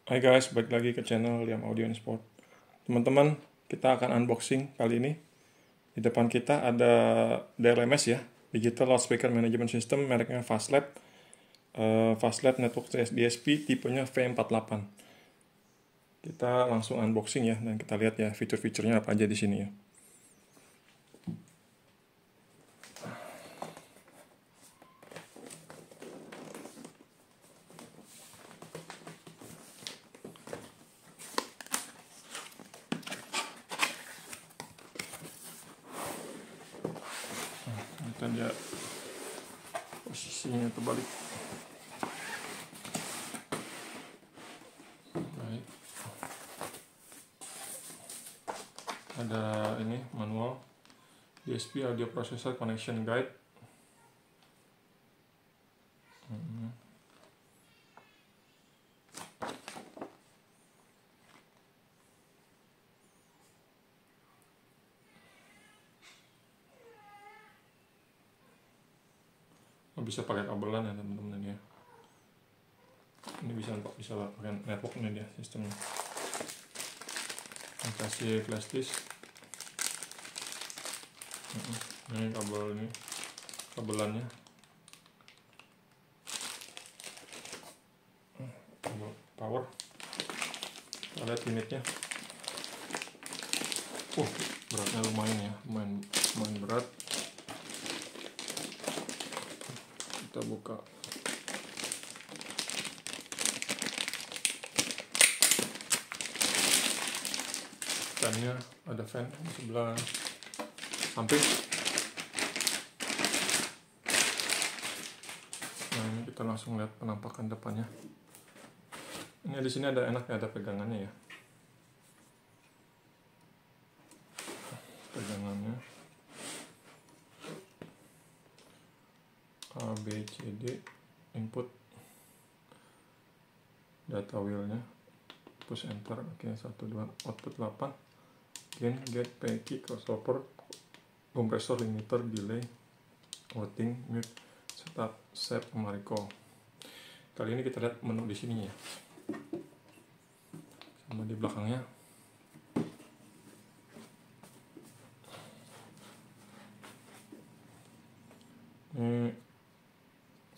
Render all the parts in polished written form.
Hai guys, balik lagi ke channel Liam Audio and Sport. Teman-teman, kita akan unboxing kali ini. Di depan kita ada DLMS ya, Digital Loudspeaker Management System, mereknya Fastlab. Fastlab Network DSP, tipenya V48. Kita langsung unboxing ya, dan kita lihat ya fitur-fiturnya apa aja di sini ya. Kita lihat posisinya terbalik. Baik. Ada ini manual DSP Audio Processor Connection Guide. Bisa pakai kabelan ya teman-teman ya. Ini bisa pakai network ini dia sistemnya. Kasih flash disk. Ini kabelannya. Kabel power. Kita lihat unitnya. Beratnya lumayan ya, lumayan berat. Kita buka. Fannya ada fan di sebelah samping. Nah, ini kita langsung lihat penampakan depannya. Ini di sini ada ada pegangannya ya. Pegangannya A, B, C, D, input, data wheelnya, push enter, oke, 1, 2, output 8, gain, gate, PQ, crossover, kompresor, limiter, delay, outing, mute, setup, save, recall. Kali ini kita lihat menu di sini ya, sama di belakangnya. Ini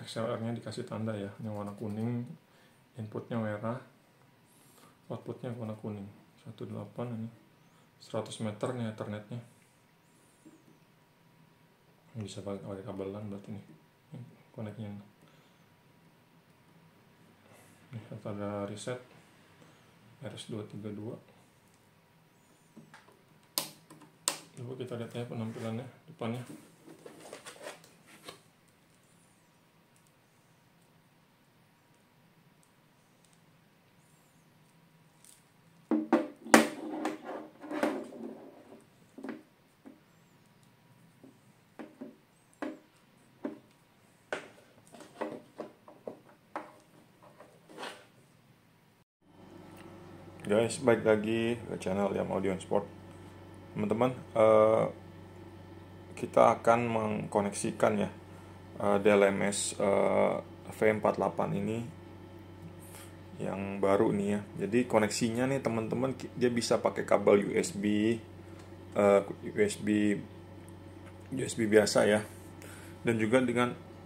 XLR-nya dikasih tanda ya, ini warna kuning, inputnya merah, outputnya warna kuning. 18 ini 100 meter nih ethernetnya. Bisa pakai kabelan berarti nih koneknya. Nih ada reset RS232. Coba kita lihat ya penampilannya depannya. Guys, balik lagi ke channel Liam Audio and Sport. Teman-teman, kita akan mengkoneksikan ya DLMS V48 ini yang baru nih ya. Jadi koneksinya nih teman-teman, dia bisa pakai kabel USB biasa ya. Dan juga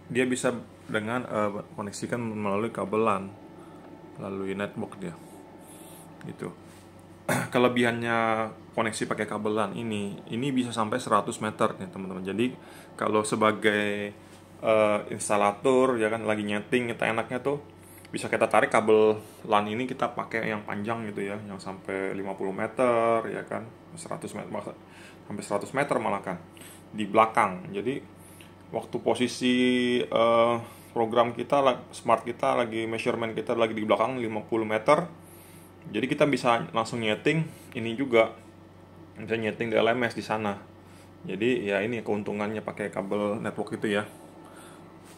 dia bisa dengan koneksikan melalui kabelan, melalui network dia. Gitu. Kelebihannya koneksi pakai kabelan ini bisa sampai 100 meter nih teman-teman. Jadi kalau sebagai instalator ya kan, lagi nyeting, kita enaknya tuh bisa kita tarik kabel LAN ini, kita pakai yang panjang gitu ya, yang sampai 50 meter ya kan, 100 meter sampai 100 meter malah kan di belakang. Jadi waktu posisi program kita, smart kita lagi, measurement kita lagi di belakang 50 meter, jadi kita bisa langsung nyeting ini juga, bisa nyeting DLMS di sana. Jadi ya ini keuntungannya pakai kabel network itu ya.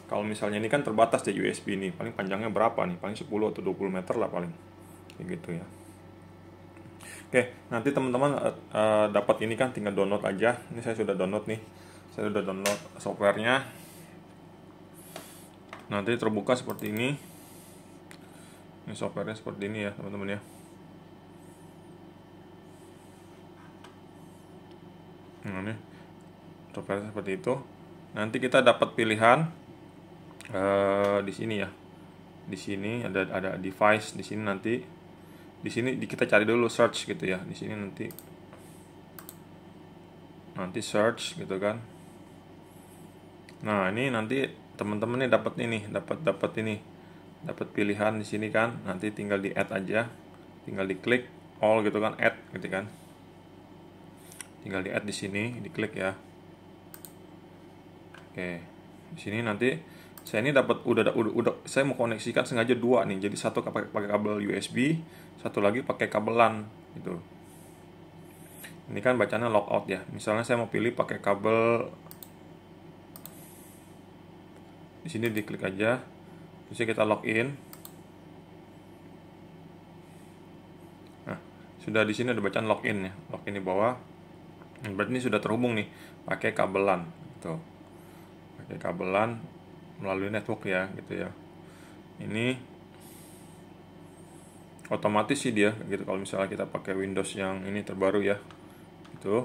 Kalau misalnya ini kan terbatas ya USB ini, paling panjangnya berapa nih, paling 10 atau 20 meter lah paling, kayak gitu ya. Oke, nanti teman-teman dapat ini kan tinggal download aja. Ini saya sudah download nih, saya sudah download softwarenya. Nanti terbuka seperti ini. Ini softwarenya seperti ini ya teman-teman ya. Nah, ini software seperti itu. Nanti kita dapat pilihan di sini ya. Di sini ada device di sini nanti. Di sini kita cari dulu search gitu ya. Di sini nanti search gitu kan. Nah, ini nanti teman-teman nih dapat ini, dapat pilihan di sini kan. Nanti tinggal di add aja. Tinggal diklik all gitu kan, add gitu kan. Tinggal di add di sini, diklik ya. Oke. Di sini nanti saya ini dapat udah saya mau koneksikan sengaja dua nih. Jadi satu pakai kabel USB, satu lagi pakai kabel LAN gitu. Ini kan bacanya logout ya. Misalnya saya mau pilih pakai kabel, di sini diklik aja. Terus kita login. Nah, sudah di sini ada bacaan login ya. Login di bawah. Berarti ini sudah terhubung nih pakai kabel LAN gitu. Pakai kabel LAN melalui network ya gitu ya. Ini otomatis sih dia gitu kalau misalnya kita pakai Windows yang ini terbaru ya. Gitu.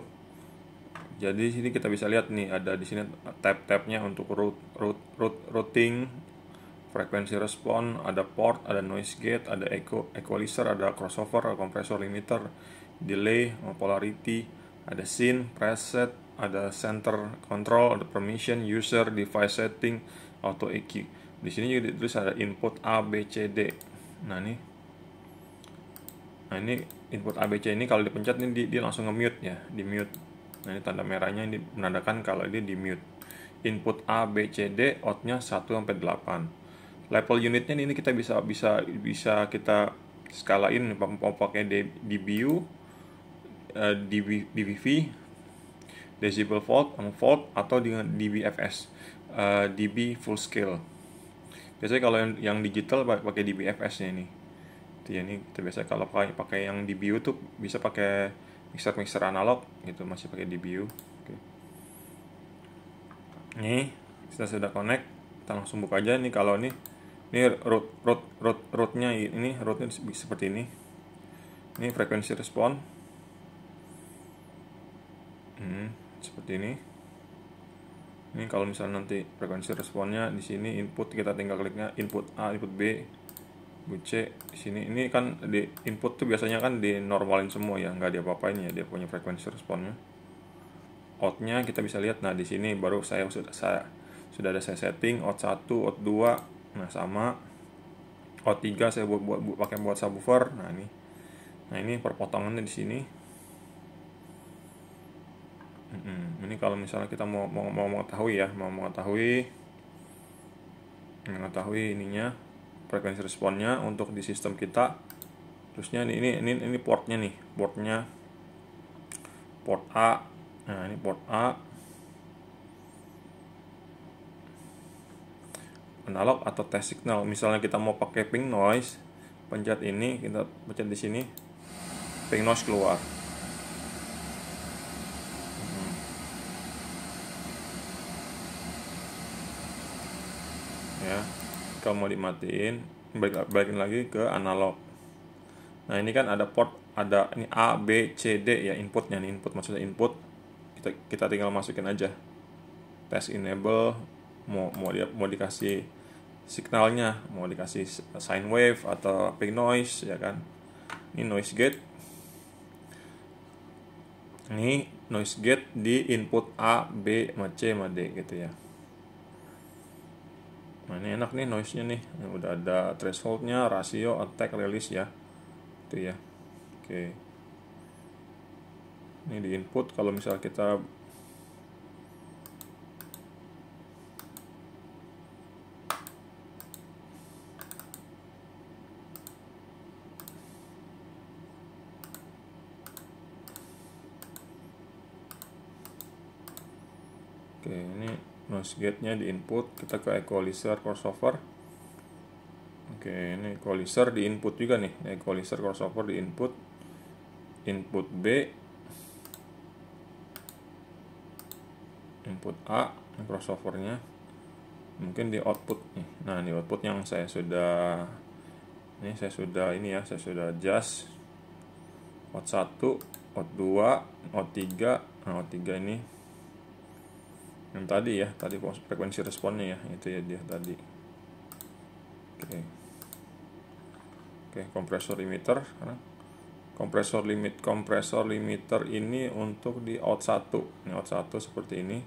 Jadi sini kita bisa lihat nih ada di sini tab-tabnya untuk routing, frekuensi respon, ada port, ada noise gate, ada equalizer, ada crossover, ada compressor limiter, delay, polarity, ada scene, preset, ada center control, ada permission, user, device setting, auto EQ. Di sini juga ditulis ada input A, B, C, D. Nah ini input A, B, C ini kalau dipencet ini dia langsung nge-mute ya, di mute. Nah ini tanda merahnya ini menandakan kalau dia di mute. Input A, B, C, D, outnya 1 sampai 8. Level unitnya ini kita bisa kita skalain mau pakai dBu, dBV, decibel volt, atau dengan dBFS, dB full scale. Biasanya kalau yang digital pakai dBFS nya ini. Ya, ini kita biasa kalau pakai yang dBu tuh bisa pakai mixer analog gitu, masih pakai dBu. Oke. Nih kita sudah connect, kita langsung buka aja nih. Kalau ini rootnya seperti ini. Ini frekuensi respon seperti ini. Ini kalau misalnya nanti frekuensi responnya di sini input, kita tinggal kliknya input A, input B, C. Di sini ini kan di input tuh biasanya kan dinormalin semua ya, nggak diapa-apain ya, dia punya frekuensi responnya. Outnya kita bisa lihat. Nah di sini baru sudah ada saya setting out 1, out 2. Nah sama out 3 saya pakai buat subwoofer. Nah ini perpotongannya di sini. Ini kalau misalnya kita mau mengetahui ininya frekuensi responnya untuk di sistem kita. Terusnya ini portnya nih, port A. Nah ini port A, analog atau test signal. Misalnya kita mau pakai pink noise, pencet ini, kita pencet di sini, pink noise keluar. Ya, kalau mau dimatiin, balikin lagi ke analog. Nah ini kan ada port, ada ini A, B, C, D ya, inputnya nih, maksudnya input. Kita tinggal masukin aja test enable, mau dikasih signalnya, mau dikasih sine wave atau pink noise ya kan. Ini noise gate, ini noise gate di input A, B, C, D gitu ya. Nah ini enak nih noise-nya nih, udah ada threshold-nya, rasio, attack, release ya, itu ya. Oke, ini di input. Kalau misal kita ini noise gate-nya di input, kita ke equalizer, crossover. Ini equalizer di input juga nih, equalizer, crossover di input B, input A, crossovernya mungkin di output nih. Nah di output yang saya sudah Ini saya sudah saya sudah adjust out 1, out 2, out 3. Nah, out 3 ini yang tadi ya, tadi frekuensi responnya ya, itu ya dia tadi. Oke, kompresor limiter. Kompresor limiter ini untuk di out 1. Ini out 1 seperti ini.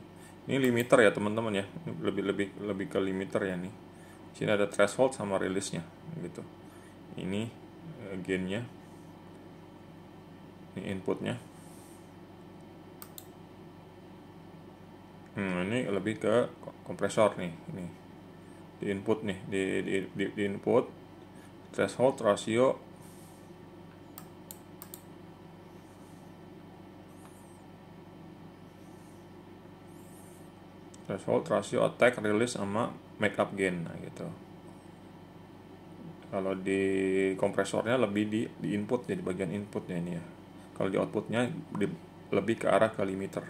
Ini limiter ya teman-teman ya. Ini lebih ke limiter ya nih. Sini ada threshold sama release-nya gitu. Ini gain-nya. Ini inputnya. Ini lebih ke kompresor nih, ini di input nih, di input threshold ratio attack release sama make up gain, nah gitu. Kalau di kompresornya lebih di input ya, di bagian inputnya ini ya. Kalau di outputnya lebih ke arah ke limiter.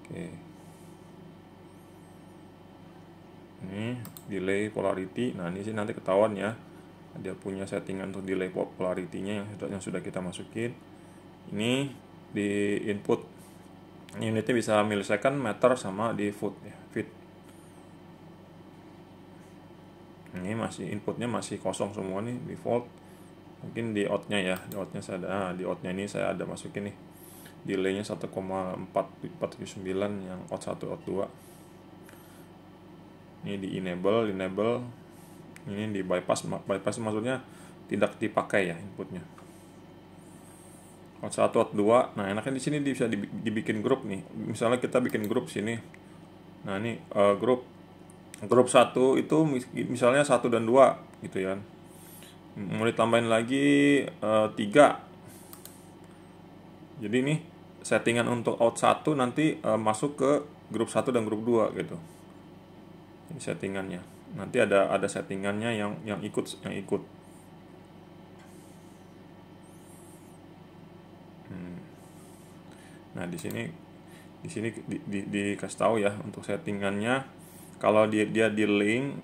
Oke. Ini delay polarity. Nah, ini sih nanti ketahuan ya. Dia punya settingan untuk delay polarity-nya yang sudah kita masukin. Ini di input. Unitnya bisa millisecond, meter sama di foot ya, feet. Ini masih inputnya masih kosong semua nih, default. Mungkin di outnya ya, di outnya ini saya ada masukin nih delaynya 1,479 yang out 1 out 2. Ini di enable ini di bypass maksudnya tidak dipakai ya inputnya. Out 1 out 2. Nah, enaknya di sini bisa dibikin grup nih. Misalnya kita bikin grup sini. Nah, ini grup 1 itu misalnya 1 dan 2 gitu ya. Mau ditambahin lagi 3. Jadi ini settingan untuk out 1 nanti masuk ke grup 1 dan grup 2 gitu. Ini settingannya. Nanti ada settingannya yang ikut. Nah, di sini dikasih tahu ya untuk settingannya. Kalau dia di link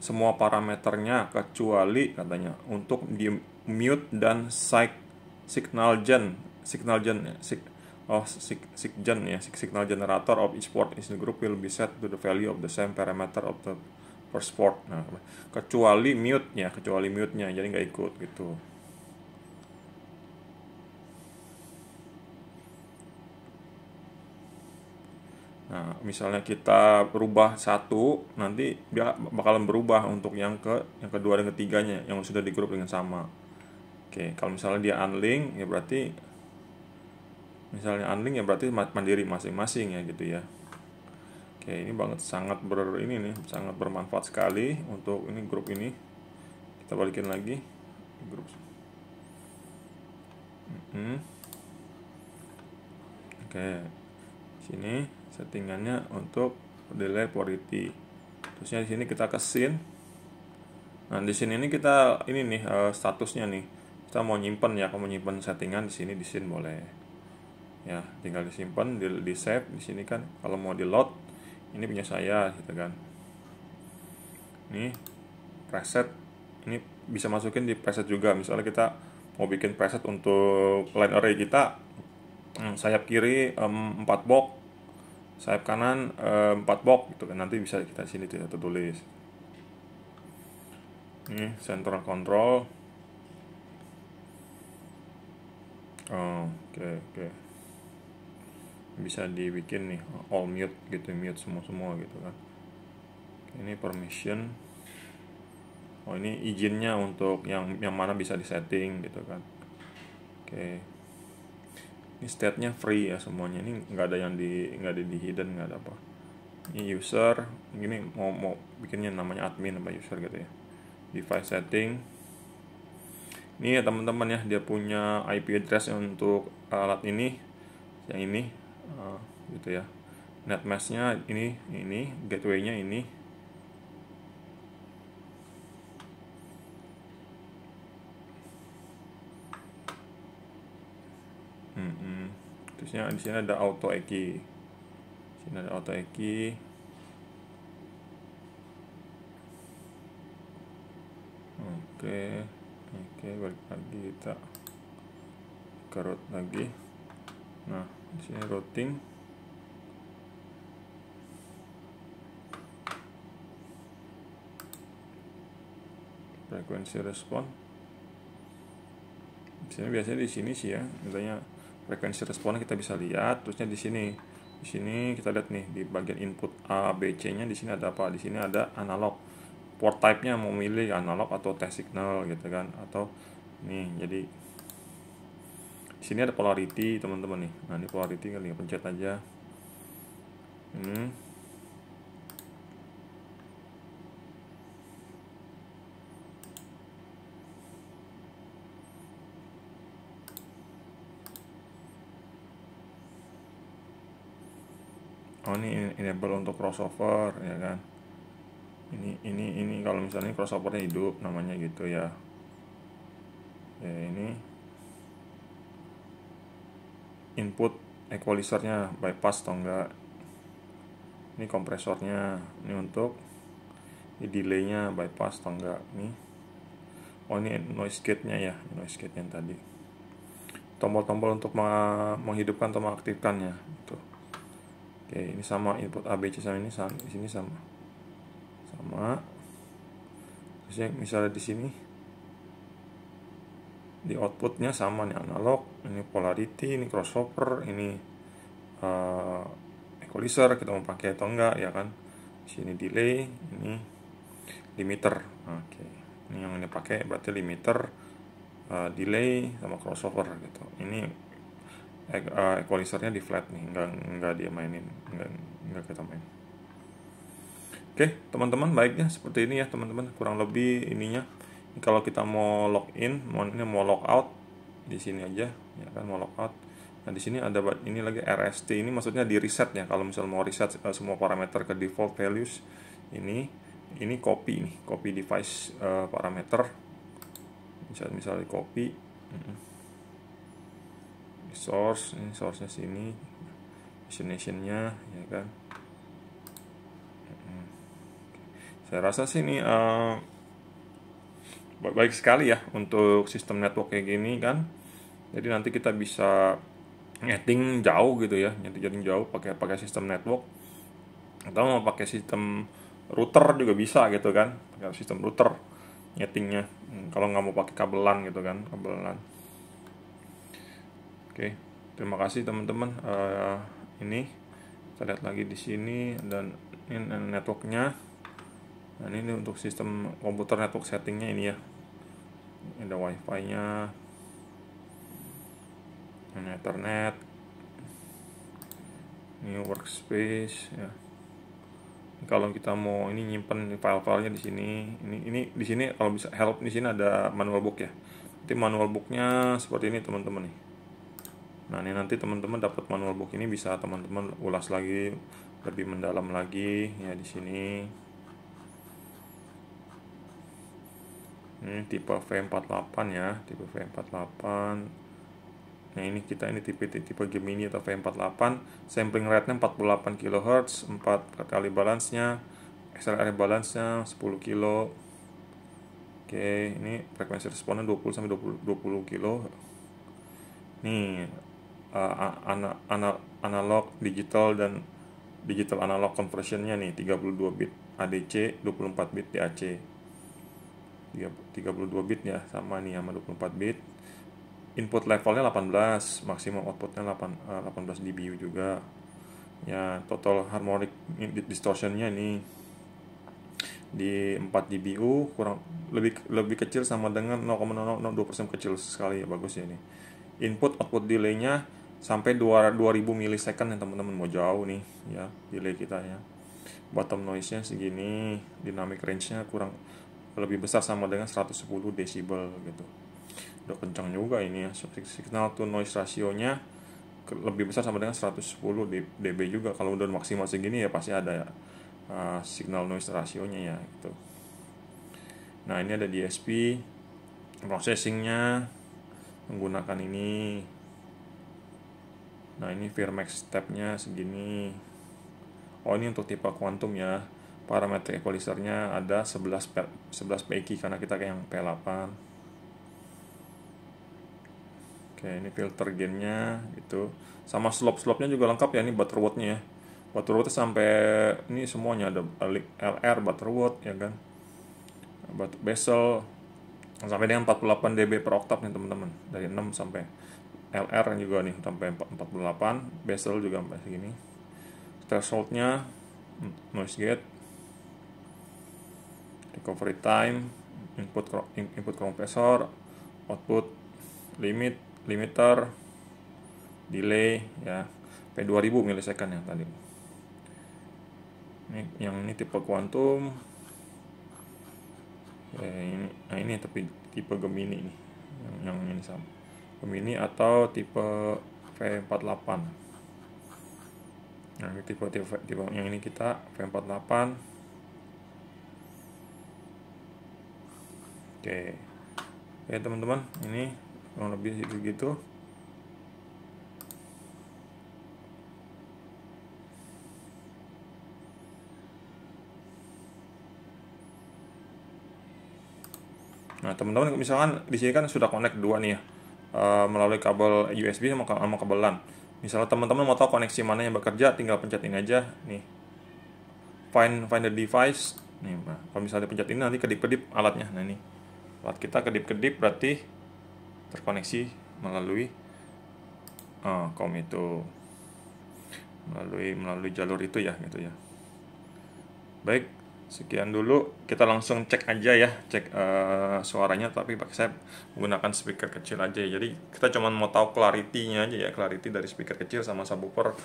semua parameternya kecuali katanya untuk di mute dan signal generator of each port is the group will be set to the value of the same parameter of the first port. Nah, kecuali mute-nya jadi nggak ikut gitu. Nah, misalnya kita berubah 1, nanti dia bakalan berubah untuk yang kedua dan ketiganya yang sudah di grup dengan sama. Oke, kalau misalnya dia unlink ya berarti mandiri masing-masing ya gitu ya. Oke, ini sangat bermanfaat sekali untuk ini grup ini. Kita balikin lagi grup. Oke, sini settingannya untuk delay polarity. Terusnya di sini kita ke scene. Nah, di sini ini kita statusnya nih. Kita mau nyimpen ya, kalau mau nyimpen settingan di sini di scene boleh. Ya, tinggal disimpan, di save di sini kan. Kalau mau di load, ini punya saya gitu kan. Ini preset. Ini bisa masukin di preset juga. Misalnya kita mau bikin preset untuk line array kita, sayap kiri 4 box, sayap kanan 4 box gitu kan, nanti bisa kita sini tulis. Ini central control. Oke. Bisa dibikin nih all mute gitu, mute semua gitu kan. Ini permission. Ini izinnya untuk yang mana bisa disetting gitu kan. Oke. Ini state-nya free ya semuanya. Ini nggak ada di hidden, nggak ada apa. Ini user, ini mau bikinnya namanya admin apa user gitu ya. Device setting. Ini ya teman-teman ya, dia punya IP address untuk alat ini, yang ini, gitu ya. Net mask-nya ini, gateway-nya ini. Terusnya di sini ada auto EKI. Oke, balik lagi kita ke root lagi. Nah, di sini routing. Frekuensi respon. Di sini biasanya di sini sih ya, misalnya frekuensi responnya kita bisa lihat, terusnya di sini. Di sini kita lihat nih di bagian input A, B, C-nya di sini ada apa? Di sini ada analog. Port type-nya mau milih analog atau test signal gitu kan, atau nih jadi di sini ada polarity teman-teman nih. Nah, ini polarity kali ya, pencet aja. Ini ini enable untuk crossover ya kan. Ini kalau misalnya crossovernya hidup namanya gitu ya. Ya ini input equalizernya bypass atau enggak. Ini kompresornya, ini untuk ini delaynya bypass atau enggak nih. Oh ini noise gate-nya ya, noise gate yang tadi. Tombol-tombol untuk menghidupkan atau mengaktifkannya gitu. Oke, ini sama input ABC sama ini sama, di sini sama. Terusnya misalnya di sini di outputnya sama nih, analog, ini polarity, ini crossover, ini equalizer kita mau pakai atau enggak ya kan. Di sini delay, ini limiter. Oke, ini yang ini pakai berarti limiter, delay sama crossover gitu. Ini equalizernya di flat nih, enggak dia mainin, enggak kita main. Oke, teman-teman, baiknya seperti ini ya teman-teman, kurang lebih ininya. Kalau kita mau login, mau log out di sini aja ya kan, mau log out. Nah, di sini ada ini lagi RST, ini maksudnya di reset ya. Kalau misal mau reset semua parameter ke default values, ini copy device parameter. Misalnya copy source, ini source-nya sini, destination-nya ya kan. Saya rasa sih ini baik sekali ya untuk sistem network kayak gini kan. Jadi nanti kita bisa nyeting jauh gitu ya, nyeting jauh pakai sistem network, atau mau pakai sistem router juga bisa gitu kan, pakai sistem router nyetingnya. Kalau nggak mau pakai kabelan gitu kan, kabelan. Oke, terima kasih teman-teman. Ini kita lihat lagi di sini, dan ini networknya. Nah, ini untuk sistem komputer network settingnya ini ya. Ada wifi-nya, ini Ethernet, ini workspace ya. Kalau kita mau ini nyimpen file-filenya di sini, ini di sini kalau bisa help di sini ada manual book ya. Nanti manual booknya seperti ini teman-teman nih. Nah, ini nanti teman-teman dapat manual book ini, bisa teman-teman ulas lagi lebih mendalam lagi ya di sini. Ini tipe V48 ya, tipe V48. Nah, ini tipe Gemini atau V48, sampling rate-nya 48 kHz, 4 kali balance-nya, XLR balance-nya 10 kilo. Oke, ini frekuensi responnya 20 sampai 20 kilo. Nih, analog digital dan digital analog conversion-nya nih 32 bit ADC, 24 bit DAC. 32 bit ya, sama nih sama 24 bit. Input levelnya 18, maksimum outputnya 18 dBu juga ya. Total harmonic distortionnya ini di 4 dBu, kurang lebih kecil sama dengan 0,002% kecil sekali ya, bagus ya ini. Input output delaynya sampai 2000 milisecond ya teman-teman, mau jauh nih ya delay kita ya. Bottom noise nya segini, dynamic range nya kurang lebih besar sama dengan 110 decibel gitu. Udah kencang juga ini ya. Signal to noise rasionya lebih besar sama dengan 110 dB juga. Kalau udah maksimal segini ya pasti ada signal noise rasionya ya gitu. Nah, ini ada DSP, processingnya menggunakan ini. Nah, ini Firmax stepnya segini. Oh, ini untuk tipe quantum ya. parameter equalizernya ada 11 PEK karena kita kayak yang P8. Oke, ini filter gainnya gitu. Sama slope-nya juga lengkap ya, ini Butterworth-nya ya. Butterworth sampai ini semuanya ada LR Butterworth ya kan. Bezel sampai dengan 48 dB per oktav nih teman-teman. Dari 6 sampai LR juga nih sampai 48, bezel juga sampai segini. Threshold-nya, noise gate, recovery time, input kompresor, output limiter, delay ya, P2000 milisecond yang tadi. Ini tipe kuantum. Ini tapi tipe Gemini nih. Yang ini sama. Gemini atau tipe V48. Nah, ini tipe yang ini kita V48. Oke, teman-teman, ini kurang lebih gitu. Nah, teman-teman, misalkan di sini kan sudah connect dua nih ya, melalui kabel USB sama kabel LAN. Misalnya teman-teman mau tahu koneksi mana yang bekerja, tinggal pencet ini aja nih. Find the device. Nih, kalau misalnya pencet ini nanti kedip-kedip alatnya. Nah, ini alat kita kedip-kedip berarti terkoneksi melalui COM itu, melalui jalur itu ya gitu ya. Baik, sekian dulu, kita langsung cek aja ya, cek suaranya, tapi saya menggunakan speaker kecil aja. Jadi kita cuma mau tahu clarity-nya aja ya, clarity dari speaker kecil sama subwoofer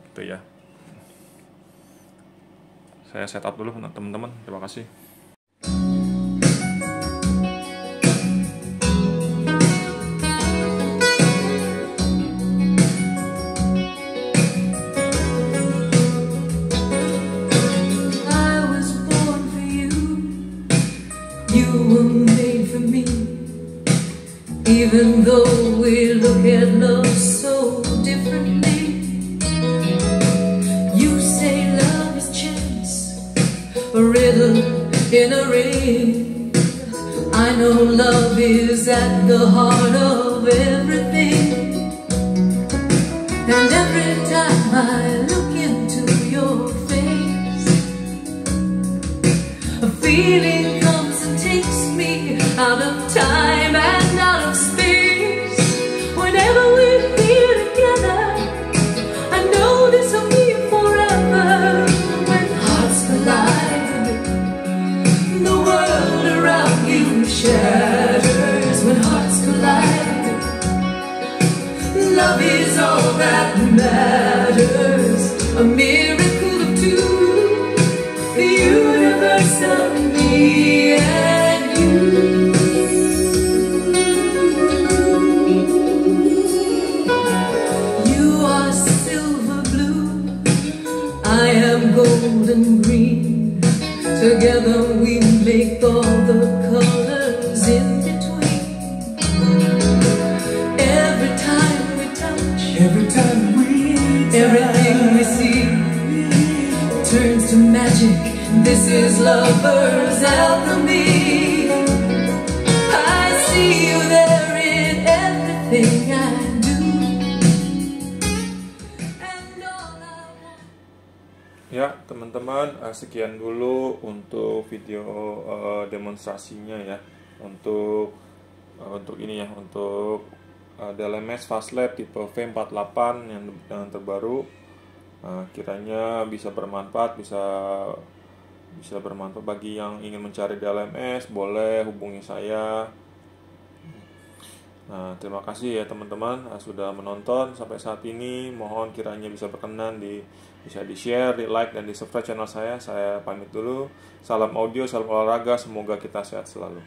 gitu ya. Saya setup dulu teman-teman, terima kasih. Even though we look at love so differently, you say love is chance, a riddle in a ring. I know love is at the heart of everything, and every time I look into your face, a feeling comes and takes me out of time and out of space. Whenever we're here together, I know this will be forever. When hearts collide, the world around you shatters. When hearts collide, love is all that matters. A miracle of two, the universe of me and you. Golden green, together we make all the colors in between. Every time we touch, everything we see turns to magic. This is lover's alchemy. I see you there in everything I do. Ya teman-teman, sekian dulu untuk video demonstrasinya ya, untuk ini ya, untuk DLMS Fastlab tipe V48 yang terbaru. Kiranya bisa bermanfaat, bisa bermanfaat bagi yang ingin mencari DLMS, boleh hubungi saya. Nah, terima kasih ya teman-teman sudah menonton sampai saat ini. Mohon kiranya bisa berkenan, bisa di-share, di-like, dan di-subscribe channel saya. Saya pamit dulu. Salam audio, salam olahraga. Semoga kita sehat selalu.